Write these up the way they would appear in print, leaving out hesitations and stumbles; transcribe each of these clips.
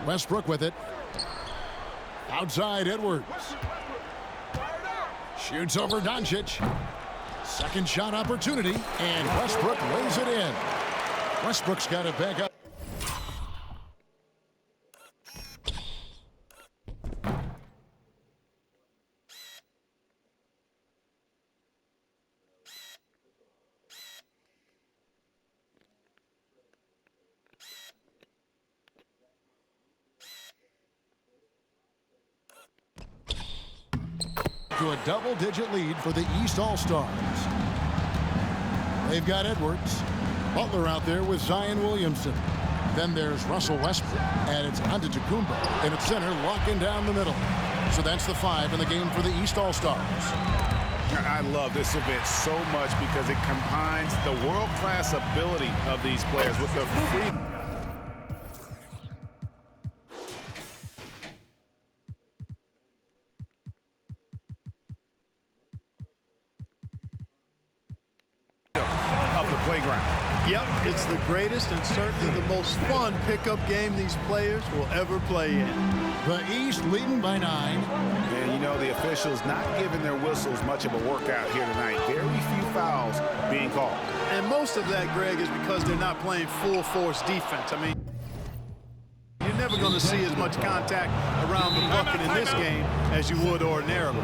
Westbrook with it. Outside Edwards. Shoots over Doncic. Second shot opportunity, and Westbrook lays it in. Westbrook's got it back up. To a double-digit lead for the East All-Stars. They've got Edwards. Butler out there with Zion Williamson. Then there's Russell Westbrook, and it's Antetokounmpo in its center, locking down the middle. So that's the 5 in the game for the East All-Stars. I love this event so much because it combines the world-class ability of these players with the freedom of the playground. Yep, it's the greatest and certainly the most fun pickup game these players will ever play in. The East leading by 9. And you know, the officials not giving their whistles much of a workout here tonight. Very few fouls being called. And most of that, Greg, is because they're not playing full force defense. I mean, you're never going to see as much contact around the bucket in this game as you would ordinarily.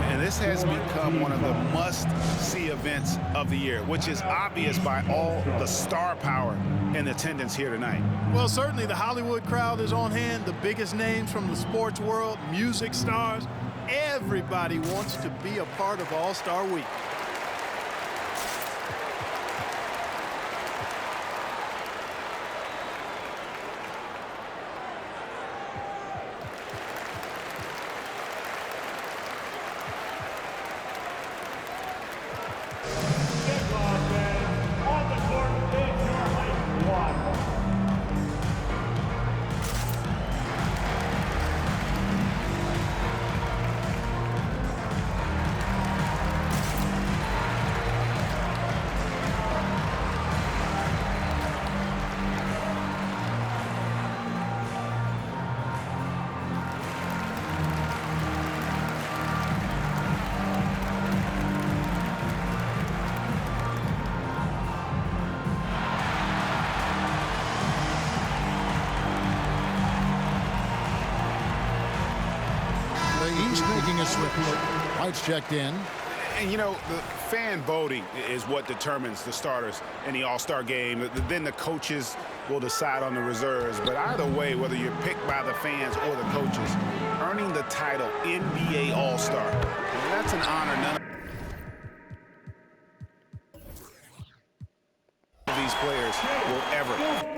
And this has become one of the must-see events of the year, which is obvious by all the star power in attendance here tonight. Well, certainly the Hollywood crowd is on hand, the biggest names from the sports world, music stars. Everybody wants to be a part of All-Star Week. Making a switch. White's checked in. And, you know, the fan voting is what determines the starters in the All-Star game. Then the coaches will decide on the reserves. But either way, whether you're picked by the fans or the coaches, earning the title NBA All-Star, that's an honor none of these players will ever.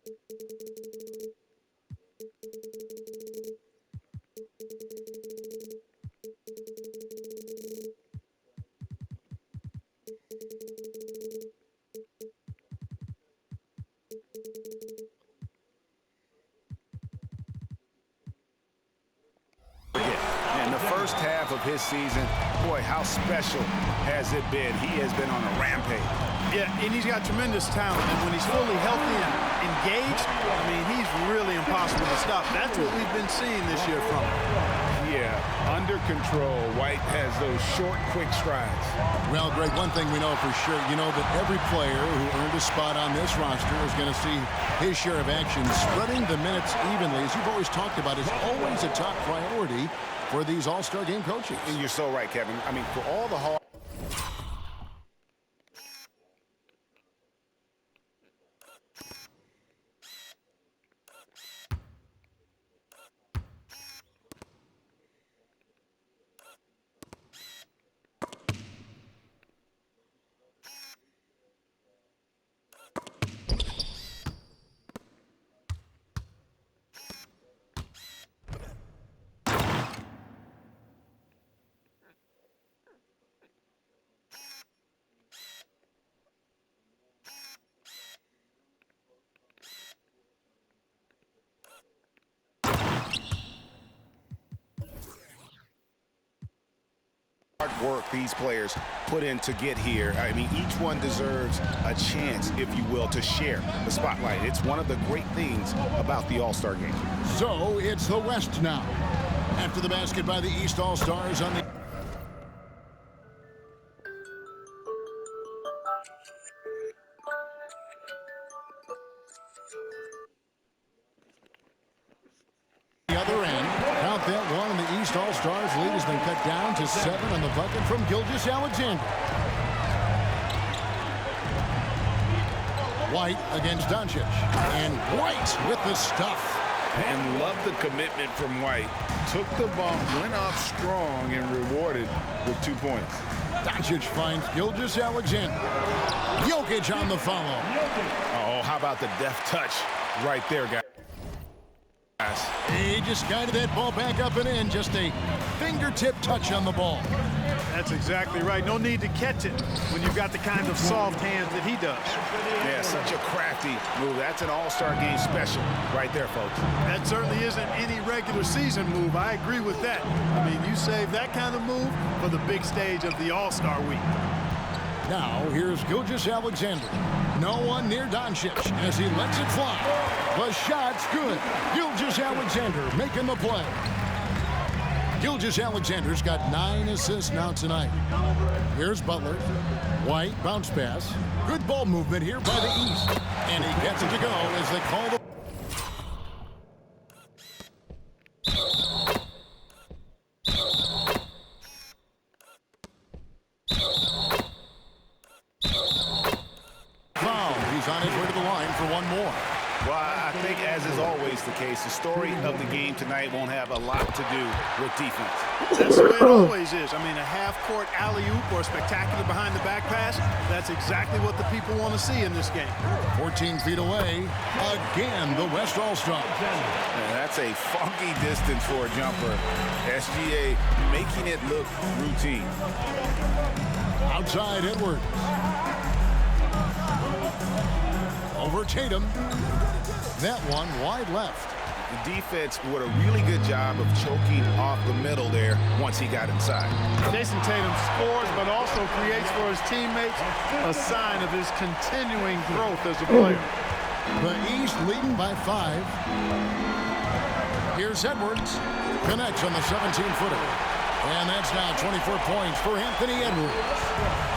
In the first half of his season, boy, how special has it been? He has been on a rampage. Yeah, and he's got tremendous talent. And when he's fully healthy and engaged, I mean, he's really impossible to stop. That's what we've been seeing this year from him. Yeah, under control. White has those short, quick strides. Well, Greg, one thing we know for sure, you know that every player who earned a spot on this roster is going to see his share of action. Spreading the minutes evenly, as you've always talked about, is always a top priority for these All-Star game coaches. And you're so right, Kevin. I mean, for all the hard... work these players put in to get here. I mean, each one deserves a chance, if you will, to share the spotlight. It's one of the great things about the All-Star game. So it's the West now. After the basket by the East All-Stars on the... other end. Count that one, and the East All-Stars lead has been cut down to 7 on the bucket from Gilgeous-Alexander. White against Doncic. And White with the stuff. And love the commitment from White. Took the bump, went up strong, and rewarded with 2 points. Doncic finds Gilgeous-Alexander. Jokic on the follow. Oh, how about the deft touch right there, guys? He just guided that ball back up and in. Just a fingertip touch on the ball. That's exactly right. No need to catch it when you've got the kind of soft hands that he does. Yeah, such a crafty move. That's an All-Star game special right there, folks. That certainly isn't any regular season move. I agree with that. I mean, you save that kind of move for the big stage of the All-Star week. Now, here's Gilgeous-Alexander. No one near Doncic as he lets it fly. The shot's good. Gilgeous-Alexander making the play. Gilgeous-Alexander's got 9 assists now tonight. Here's Butler. White, bounce pass. Good ball movement here by the East. And he gets it to go as they call the... He's on his way to the line for one more. Well, I think, as is always the case, the story of the game tonight won't have a lot to do with defense. That's the way it always is. I mean, a half-court alley-oop or a spectacular behind-the-back pass, that's exactly what the people want to see in this game. 14 feet away, again, the West All-Stars. That's a funky distance for a jumper. SGA making it look routine. Outside Edwards. Over Tatum. That one wide left. The defense did a really good job of choking off the middle there once he got inside. Jason Tatum scores, but also creates for his teammates a sign of his continuing growth as a player. The East leading by 5. Here's Edwards. Connects on the 17-footer. And that's now 24 points for Anthony Edwards.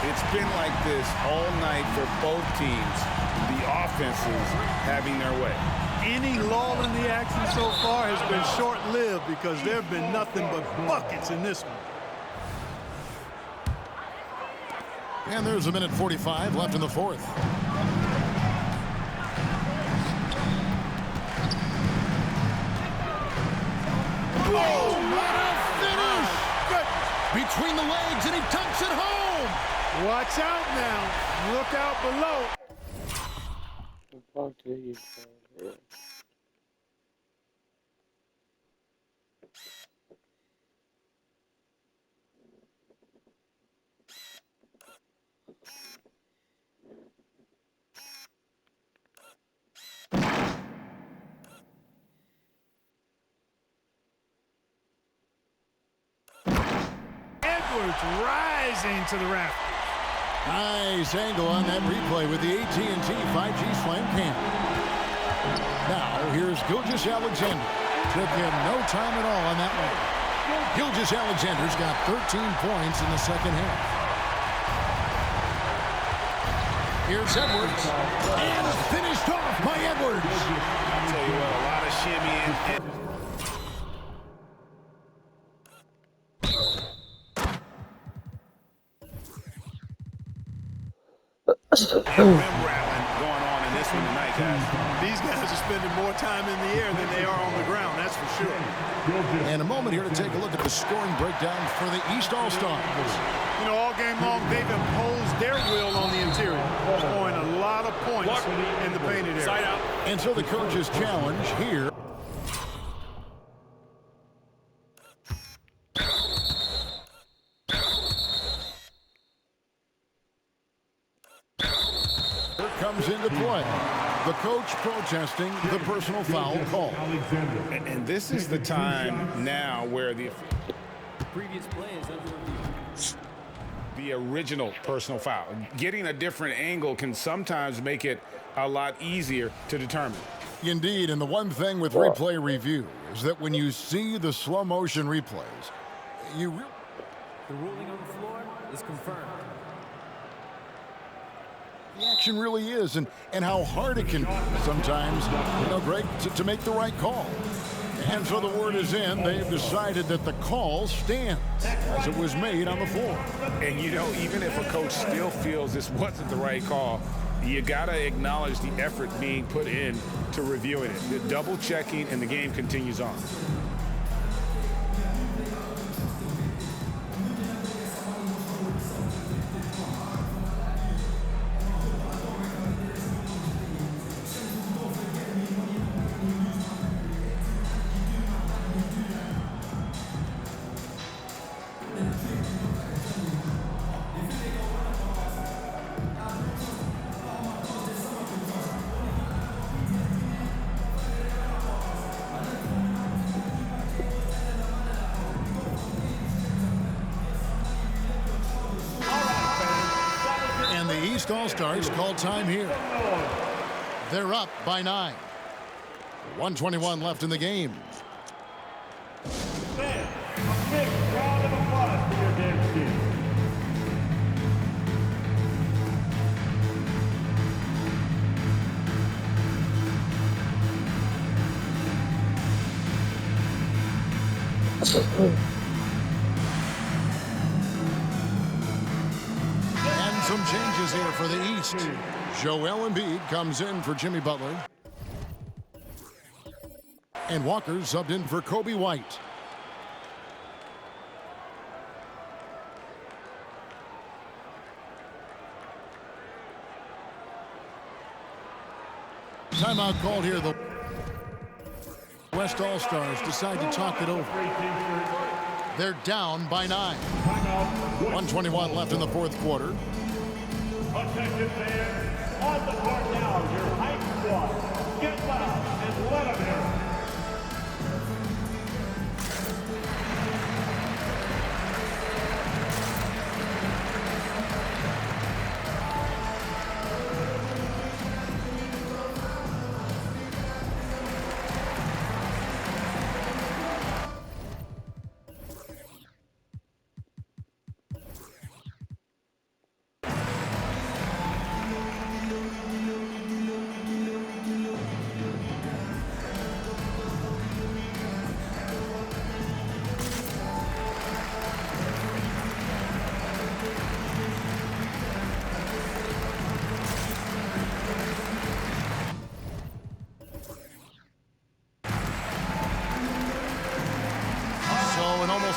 It's been like this all night for both teams. The offenses having their way. Any lull in the action so far has been short-lived because there have been nothing but buckets in this one. And there's a minute 45 left in the fourth. Oh, what a finish! Between the legs, and he dunks it home! Watch out now. Look out below. Edwards rising to the raft. Nice angle on that replay with the AT&T 5G Slam Cam. Now, here's Gilgeous-Alexander. Took him no time at all on that one. Gilgeous-Alexander's got 13 points in the second half. Here's Edwards. And finished off by Edwards. I'll tell you what, a lot of shimmying. And rim rattling going on in this one tonight, guys. These guys are spending more time in the air than they are on the ground, that's for sure. And a moment here to take a look at the scoring breakdown for the East All-Stars. You know, all game long, they've imposed their will on the interior, scoring a lot of points in the painted area. Side out. And so the coach's challenge here. Comes into play. The coach protesting the personal foul call. And this is the time now where the Previous play is under review. the original personal foul. Getting a different angle can sometimes make it a lot easier to determine. Indeed, and the one thing with replay review is that when you see the slow motion replays, you really... The ruling on the floor is confirmed. The action really is, and how hard it can be sometimes, Greg, to make the right call. And so the word is in. They've decided that the call stands as it was made on the floor. And, even if a coach still feels this wasn't the right call, you got to acknowledge the effort being put in to reviewing it. The double checking, and the game continues on. All-Stars call time here. They're up by 9. 1:21 left in the game. Round of applause for your dance team. Some changes here for the East. Joel Embiid comes in for Jimmy Butler. And Walker subbed in for Kobe White. Timeout called here. The West All-Stars decide to talk it over. They're down by 9. 1:21 left in the fourth quarter. Attention fans, on the court now, your hype squad. Get loud and let them hear it.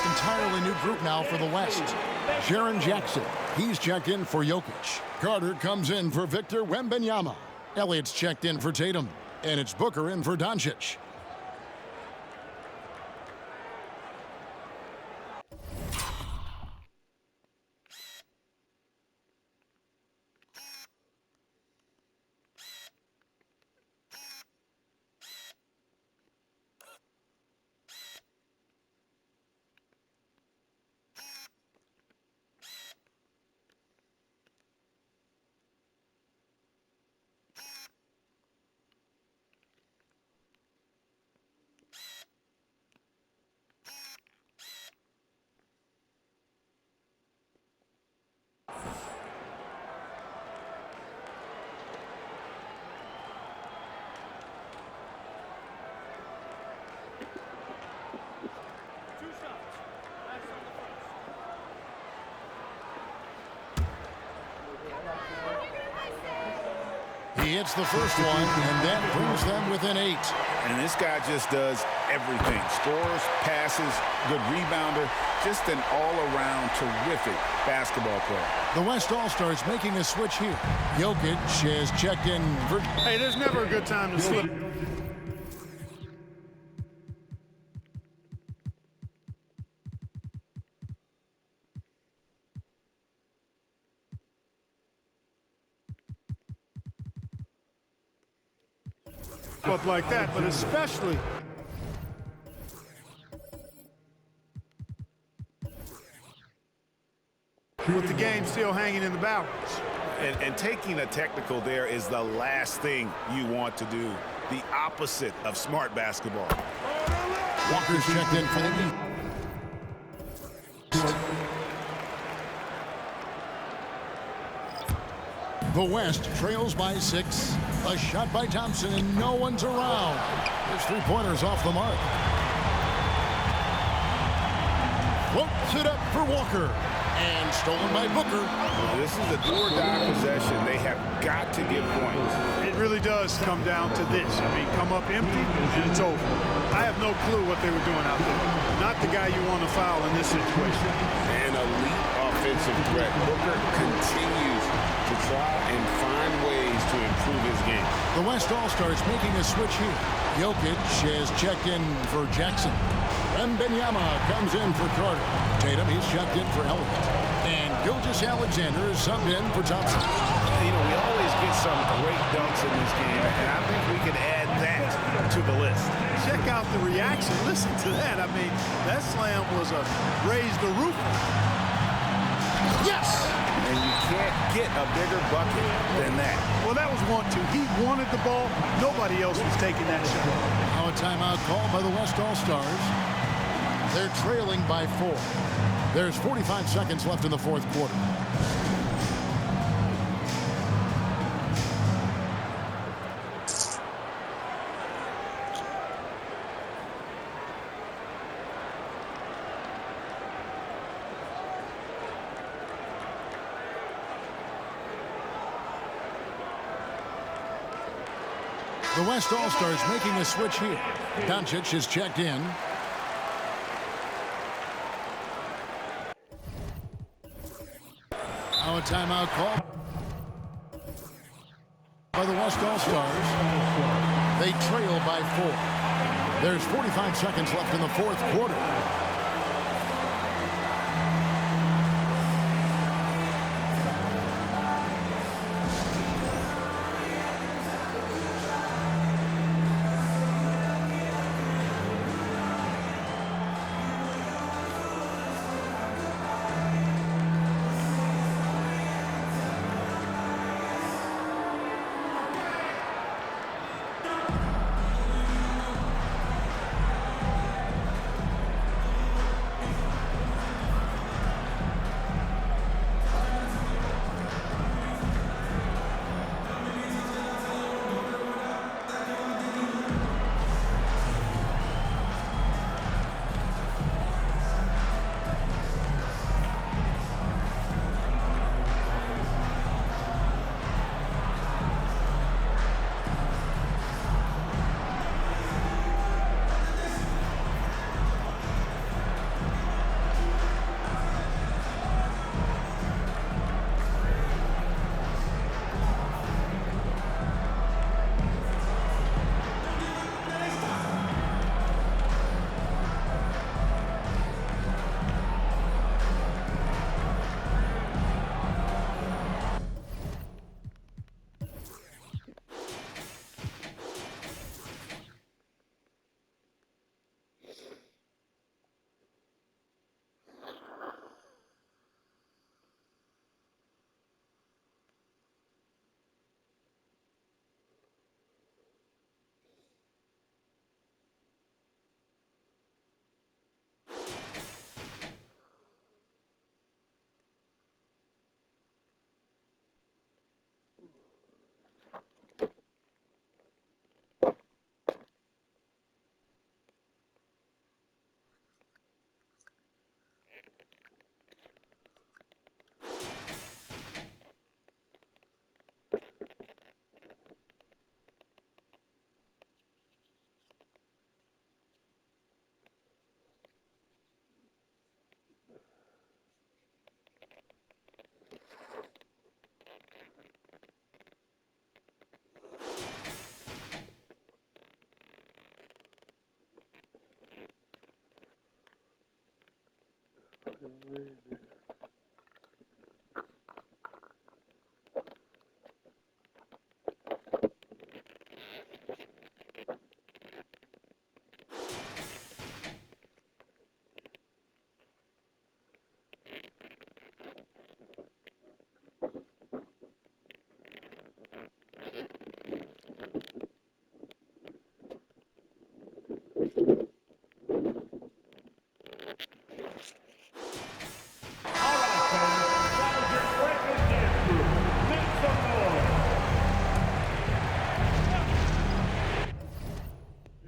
Entirely new group now for the West. Jaren Jackson, he's checked in for Jokic. Carter comes in for Victor Wembanyama. Elliott's checked in for Tatum. And it's Booker in for Doncic. He hits the first one, and that brings them within 8. And this guy just does everything. Scores, passes, good rebounder, just an all-around terrific basketball player. The West All-Stars making a switch here. Jokic has checked in for... Hey, there's never a good time to slip. Up like that, but especially with the game still hanging in the balance. And taking a technical there is the last thing you want to do. The opposite of smart basketball. Walker's checked in for the lead. The West trails by 6. A shot by Thompson, and no one's around. His three-pointer's off the mark. Floats it up for Walker. And stolen by Booker. This is a do-or-die possession. They have got to get points. It really does come down to this. I mean, come up empty, and it's over. I have no clue what they were doing out there. Not the guy you want to foul in this situation. An elite offensive threat. Booker continues to try and find ways to improve his game. The West All-Stars making a switch here. Jokic has checked in for Jackson. Wembanyama comes in for Carter. Tatum, he's checked in for Elliott. And Gilgeous-Alexander is subbed in for Thompson. You know, we always get some great dunks in this game, and I think we can add that to the list. Check out the reaction. Listen to that. I mean, that slam was a raise the roof. Yes! And you can't get a bigger bucket than that. Well, that was 1-2. He wanted the ball. Nobody else was taking that shot. Now a timeout called by the West All-Stars. They're trailing by 4. There's 45 seconds left in the fourth quarter. The West All-Stars making a switch here. Doncic is checked in. Now a timeout call by the West All-Stars. They trail by 4. There's 45 seconds left in the fourth quarter.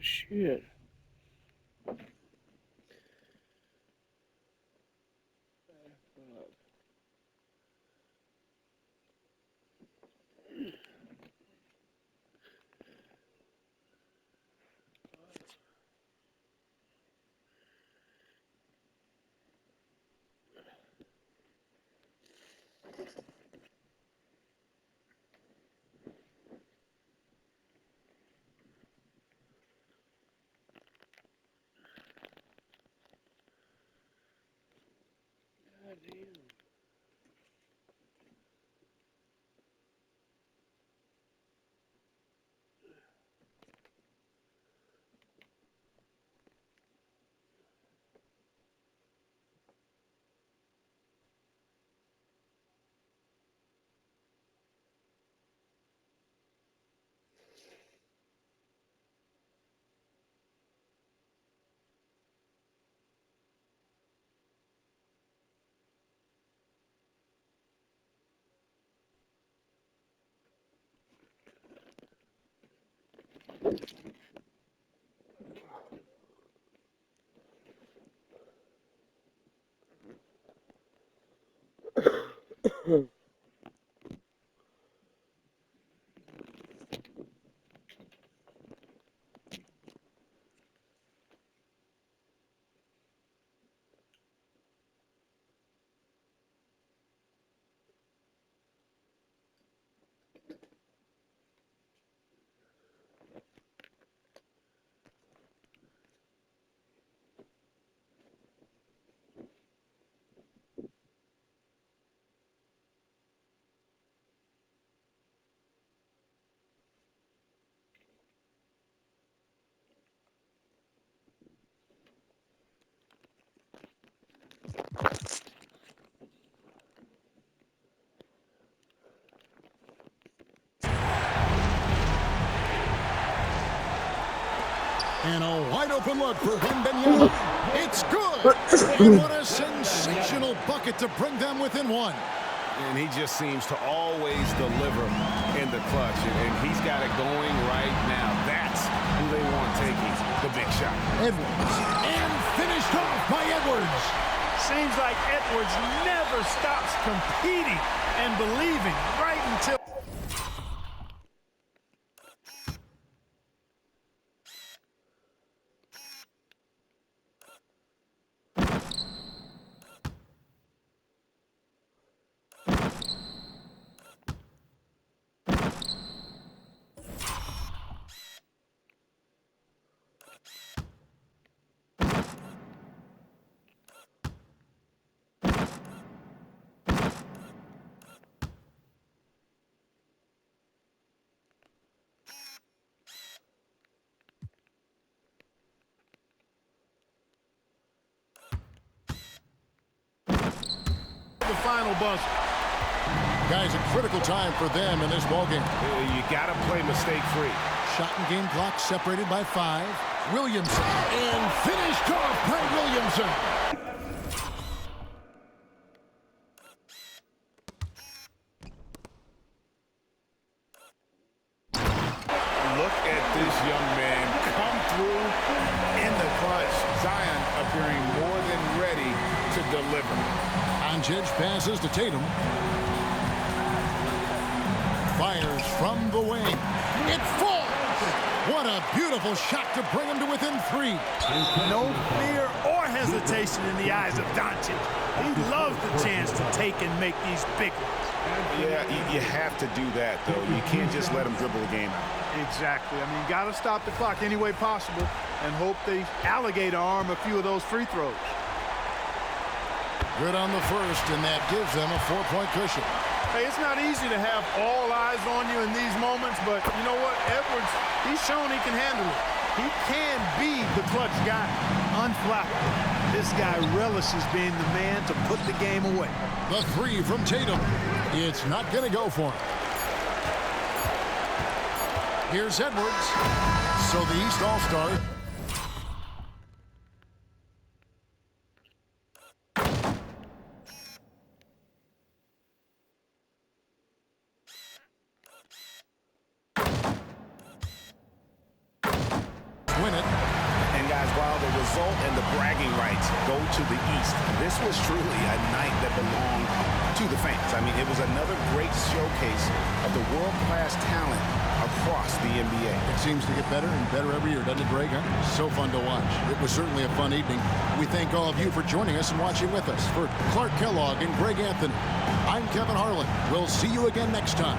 Shit. And a wide open look for Wembanyama. It's good. And what a sensational bucket to bring them within one. And he just seems to always deliver in the clutch. And he's got it going right now. That's who they want taking the big shot. Edwards. And finished off by Edwards. Seems like Edwards never stops competing and believing right until... The final buzzer. Guys, a critical time for them in this ballgame. You got to play mistake-free. Shot and game clock separated by 5. Williamson. And finished off by Williamson. Look at this young man come through in the clutch. Zion appearing more than ready to deliver. Doncic passes to Tatum. Fires from the wing. It falls. What a beautiful shot to bring him to within 3. No fear or hesitation in the eyes of Doncic. He loves the chance to take and make these big ones. Yeah, you have to do that, though. You can't just let him dribble the game out. Exactly. I mean, you got to stop the clock any way possible and hope they alligator arm a few of those free throws. Good on the first, and that gives them a 4-point cushion. Hey, it's not easy to have all eyes on you in these moments, but you know what? Edwards, he's shown he can handle it. He can be the clutch guy. Unflappable. This guy relishes being the man to put the game away. The three from Tatum. It's not going to go for him. Here's Edwards. So the East All-Star. Win it. And guys, while the result and the bragging rights go to the East, this was truly a night that belonged to the fans. I mean, it was another great showcase of the world-class talent across the NBA. It seems to get better and better every year, doesn't it, Greg? So fun to watch. It was certainly a fun evening. We thank all of you for joining us and watching with us. For Clark Kellogg and Greg Anthony, I'm Kevin Harlan. We'll see you again next time.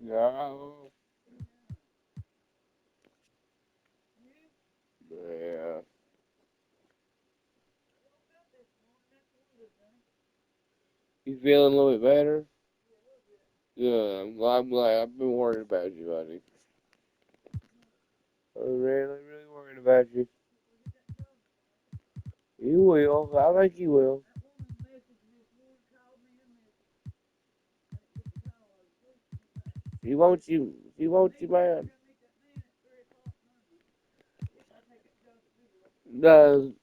No. Yeah. You feeling a little bit better? Good. I'm glad. I've been worried about you, buddy. I'm really worried about you. You will. I think you will. She wants you. She wants you, man. The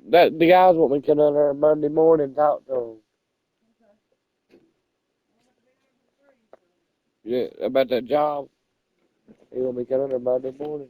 the guys want me to come down there Monday morning and talk to them. Yeah, about that job. They want me to come down there Monday morning.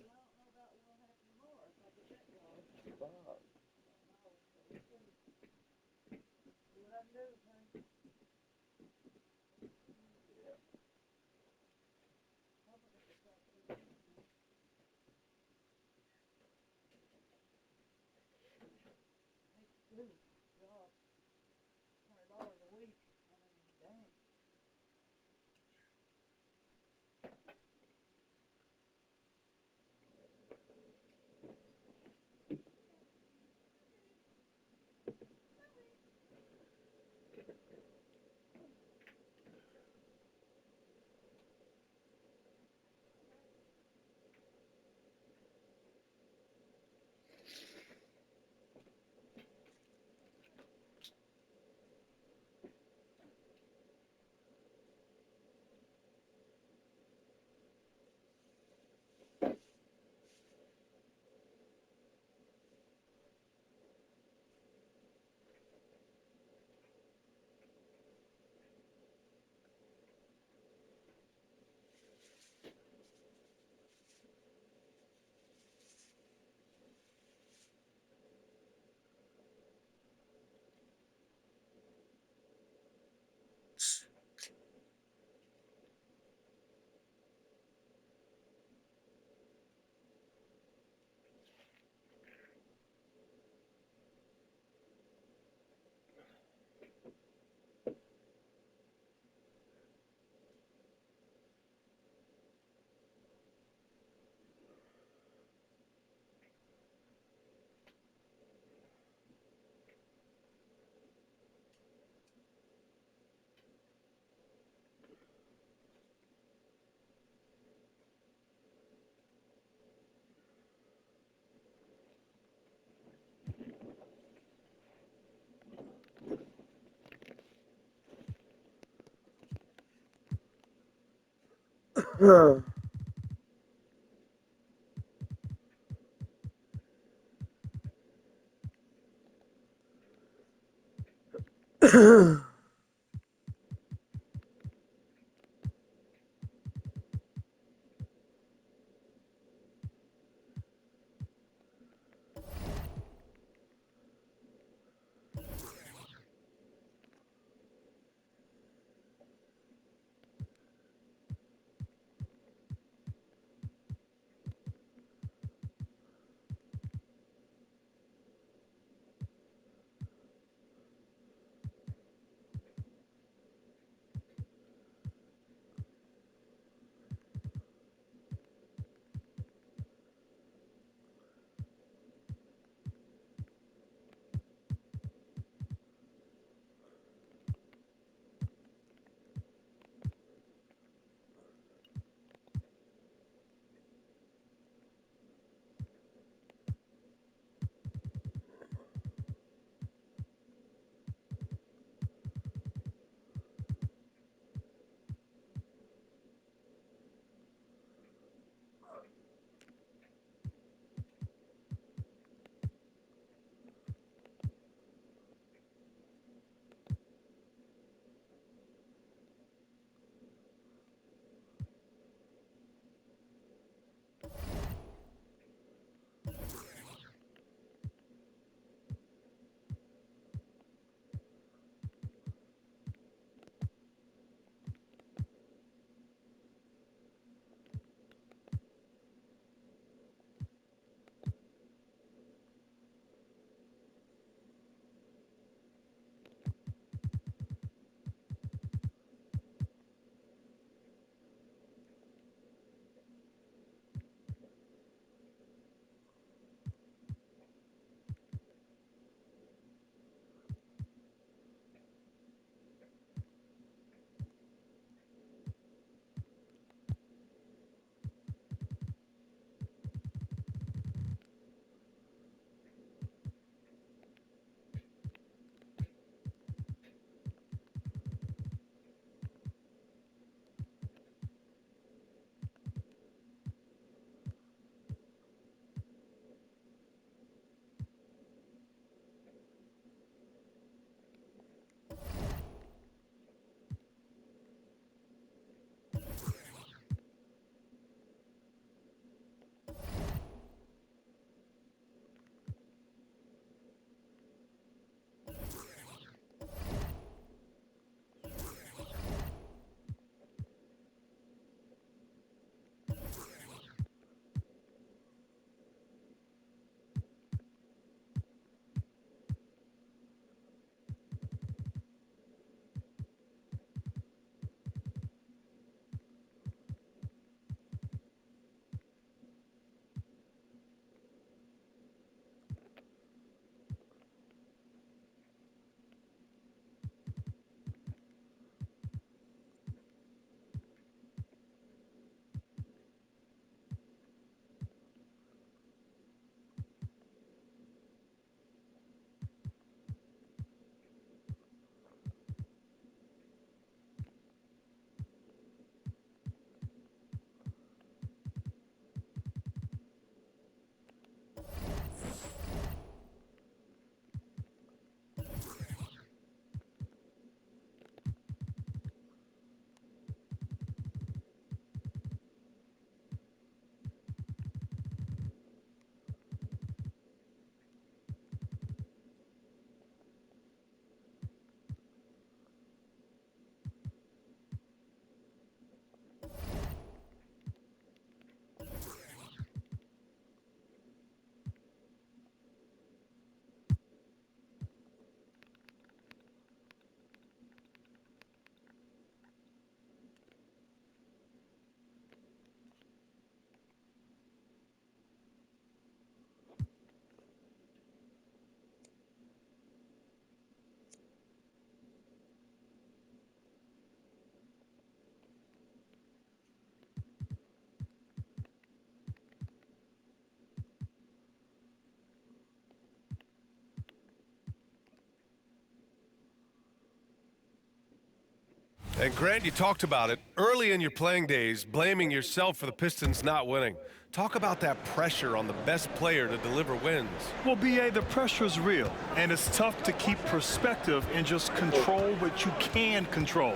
And Grant, you talked about it early in your playing days, blaming yourself for the Pistons not winning. Talk about that pressure on the best player to deliver wins. Well, B.A., the pressure is real, and it's tough to keep perspective and just control what you can control.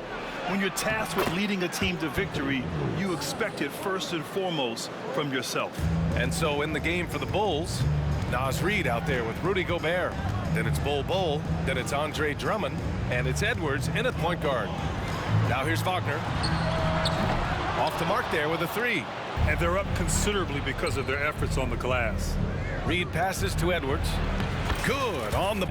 When you're tasked with leading a team to victory, you expect it first and foremost from yourself. And so in the game for the Bulls, Naz Reid out there with Rudy Gobert. Then it's Bol, then it's Andre Drummond, and it's Edwards in at point guard. Now here's Wagner. Off the mark there with a three. And they're up considerably because of their efforts on the glass. Reid passes to Edwards. Good on the...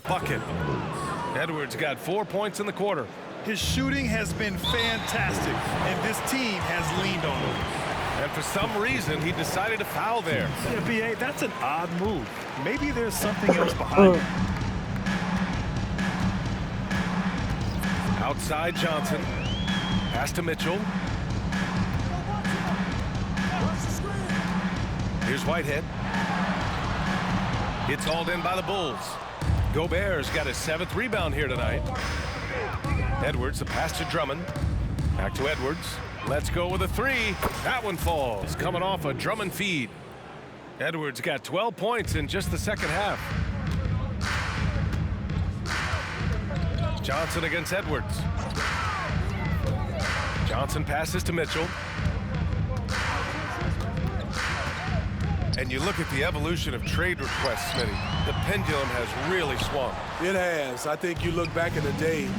bucket. Edwards got 4 points in the quarter. His shooting has been fantastic, and this team has leaned on him. And for some reason, he decided to foul there. Yeah, B.A., that's an odd move. Maybe there's something else behind it. Outside Johnson. Pass to Mitchell. Here's Whitehead. It's hauled in by the Bulls. Gobert's got his 7th rebound here tonight. Edwards, the pass to Drummond. Back to Edwards. Let's go with a three. That one falls, coming off a Drummond feed. Edwards got 12 points in just the second half. Johnson against Edwards. Johnson passes to Mitchell. And you look at the evolution of trade requests, Smitty. The pendulum has really swung. It has. I think you look back in the day,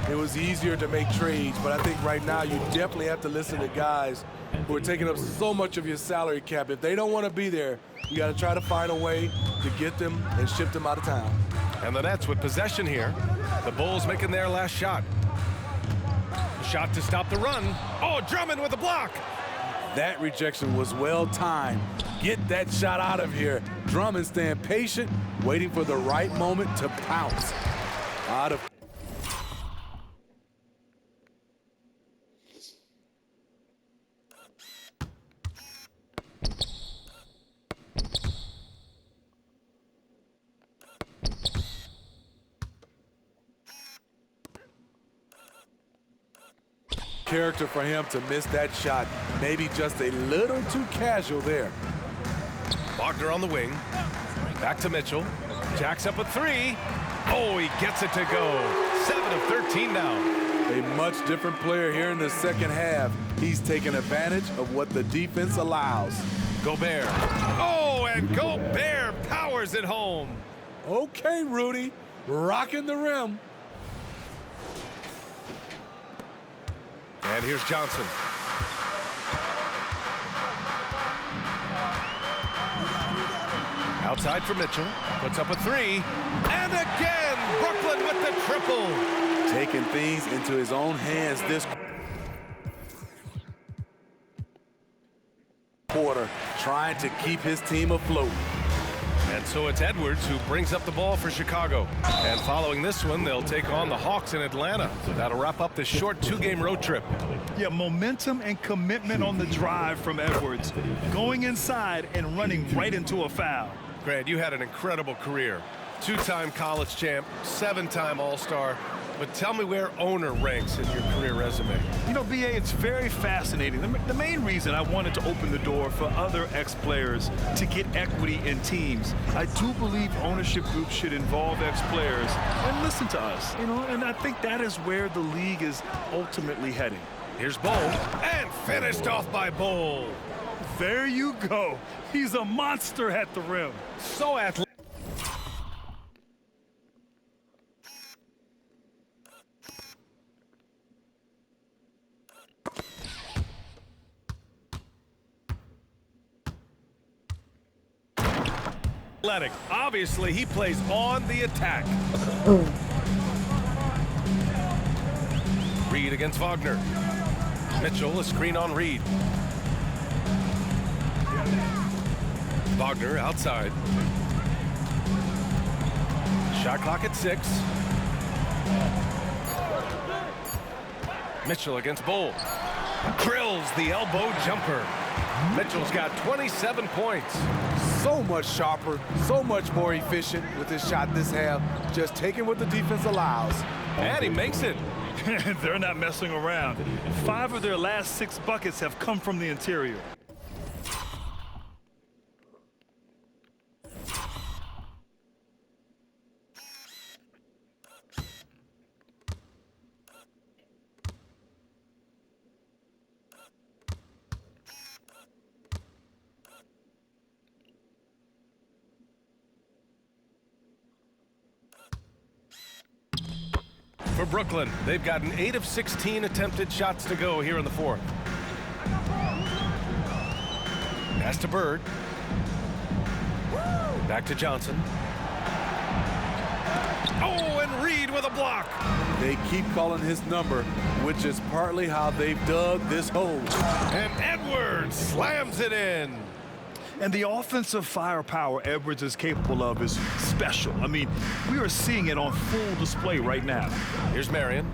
it was easier to make trades, but I think right now you definitely have to listen to guys who are taking up so much of your salary cap. If they don't want to be there, you got to try to find a way to get them and ship them out of town. And the Nets with possession here. The Bulls making their last shot. Shot to stop the run. Oh, Drummond with a block. That rejection was well timed. Get that shot out of here. Drummond staying patient, waiting for the right moment to pounce. Out of character for him to miss that shot. Maybe just a little too casual there. Wagner on the wing. Back to Mitchell. Jacks up a three. Oh, he gets it to go. 7 of 13 now. A much different player here in the second half. He's taking advantage of what the defense allows. Gobert. Oh, and Gobert powers it home. Okay, Rudy. Rocking the rim. And here's Johnson. Outside for Mitchell. Puts up a three. And again, Brooklyn with the triple. Taking things into his own hands this quarter, trying to keep his team afloat. And so it's Edwards who brings up the ball for Chicago. And following this one, they'll take on the Hawks in Atlanta. That'll wrap up this short 2-game road trip. Yeah, momentum and commitment on the drive from Edwards. Going inside and running right into a foul. Grant, you had an incredible career. 2-time college champ, 7-time All-Star. But tell me where owner ranks in your career resume. You know, B.A., it's very fascinating. The main reason I wanted to open the door for other ex-players to get equity in teams, I do believe ownership groups should involve ex-players and listen to us, you know, and I think that is where the league is ultimately heading. Here's Bol, and finished off by Bol. There you go. He's a monster at the rim. So athletic. Obviously, he plays on the attack. Reid against Wagner. Mitchell, a screen on Reid. Wagner outside. Shot clock at 6. Mitchell against Bowles. Drills the elbow jumper. Mitchell's got 27 points. So much sharper, so much more efficient with his shot this half. Just taking what the defense allows. And he makes it. They're not messing around. 5 of their last 6 buckets have come from the interior. For Brooklyn, they've gotten 8 of 16 attempted shots to go here in the 4th. Pass to Bird. Back to Johnson. Oh, and Reed with a block. They keep calling his number, which is partly how they've dug this hole. And Edwards slams it in. And the offensive firepower Edwards is capable of is special. I mean, we are seeing it on full display right now. Here's Marion.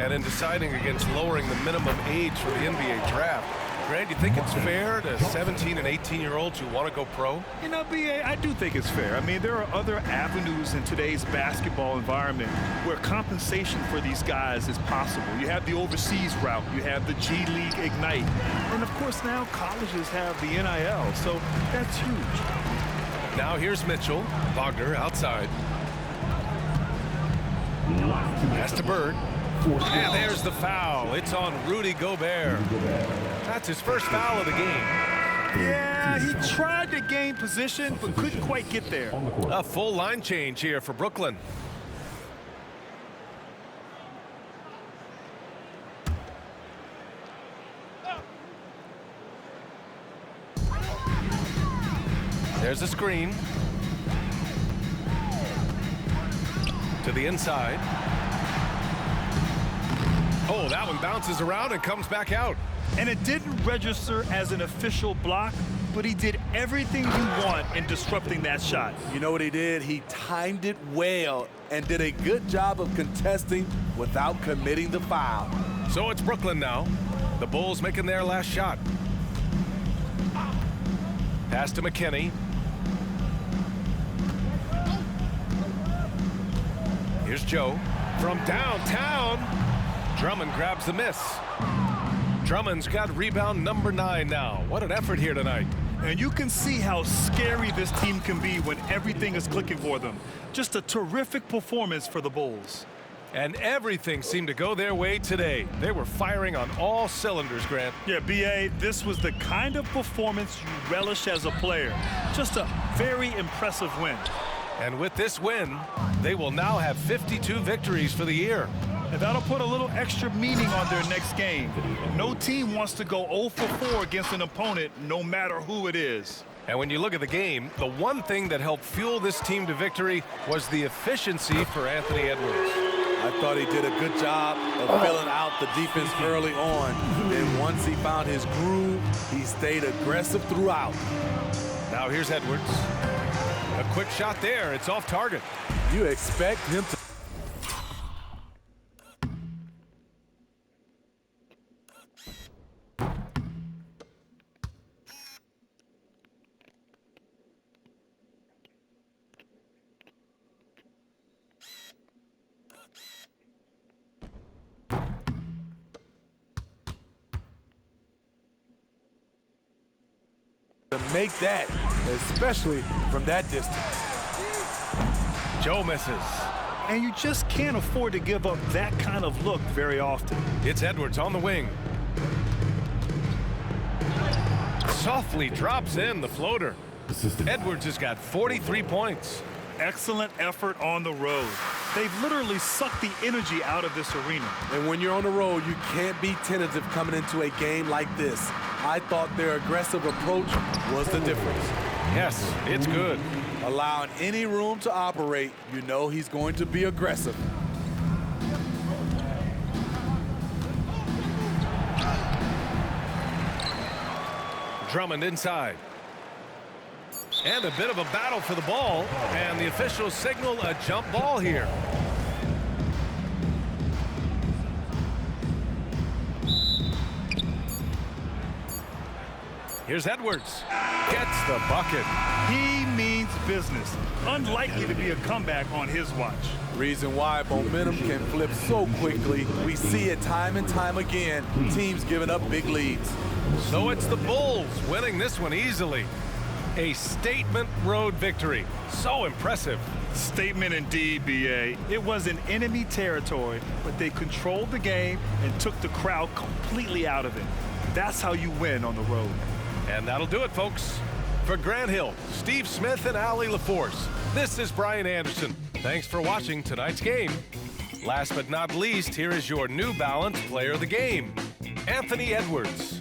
And in deciding against lowering the minimum age for the NBA draft, Grant, you think it's fair to 17 and 18-year-olds who want to go pro? You know, B.A., I do think it's fair. I mean, there are other avenues in today's basketball environment where compensation for these guys is possible. You have the overseas route. You have the G League Ignite. And, of course, now colleges have the NIL, so that's huge. Now here's Mitchell. Wagner outside. Pass to Bird. And there's the foul. It's on Rudy Gobert. That's his first foul of the game. Yeah, he tried to gain position, but couldn't quite get there. A full line change here for Brooklyn. There's a screen. To the inside. Oh, that one bounces around and comes back out. And it didn't register as an official block, but he did everything you want in disrupting that shot. You know what he did? He timed it well and did a good job of contesting without committing the foul. So it's Brooklyn now. The Bulls making their last shot. Pass to McKinney. Here's Joe from downtown. Drummond grabs the miss. Drummond's got rebound number 9 now. What an effort here tonight. And you can see how scary this team can be when everything is clicking for them. Just a terrific performance for the Bulls. And everything seemed to go their way today. They were firing on all cylinders, Grant. Yeah, B.A., this was the kind of performance you relish as a player. Just a very impressive win. And with this win, they will now have 52 victories for the year. And that'll put a little extra meaning on their next game. No team wants to go 0 for 4 against an opponent, no matter who it is. And when you look at the game, the one thing that helped fuel this team to victory was the efficiency for Anthony Edwards. I thought he did a good job of filling out the defense early on. And once he found his groove, he stayed aggressive throughout. Now here's Edwards. A quick shot there. It's off target. You expect him to. Make that, especially from that distance. Joe misses. And you just can't afford to give up that kind of look very often. It's Edwards on the wing. Softly drops in the floater. Edwards has got 43 points. Excellent effort on the road. They've literally sucked the energy out of this arena. And when you're on the road, you can't be tentative coming into a game like this. I thought their aggressive approach was the difference. Yes, it's good. Allowing any room to operate, you know he's going to be aggressive. Drummond inside. And a bit of a battle for the ball, and the officials signal a jump ball here. Here's Edwards. Gets the bucket. He means business. Unlikely to be a comeback on his watch. Reason why momentum can flip so quickly. We see it time and time again. Teams giving up big leads. So it's the Bulls winning this one easily. A statement road victory. So impressive. Statement indeed, B.A. It was in enemy territory, but they controlled the game and took the crowd completely out of it. That's how you win on the road. And that'll do it, folks. For Grant Hill, Steve Smith, and Allie LaForce, this is Brian Anderson. Thanks for watching tonight's game. Last but not least, here is your New Balance Player of the Game, Anthony Edwards.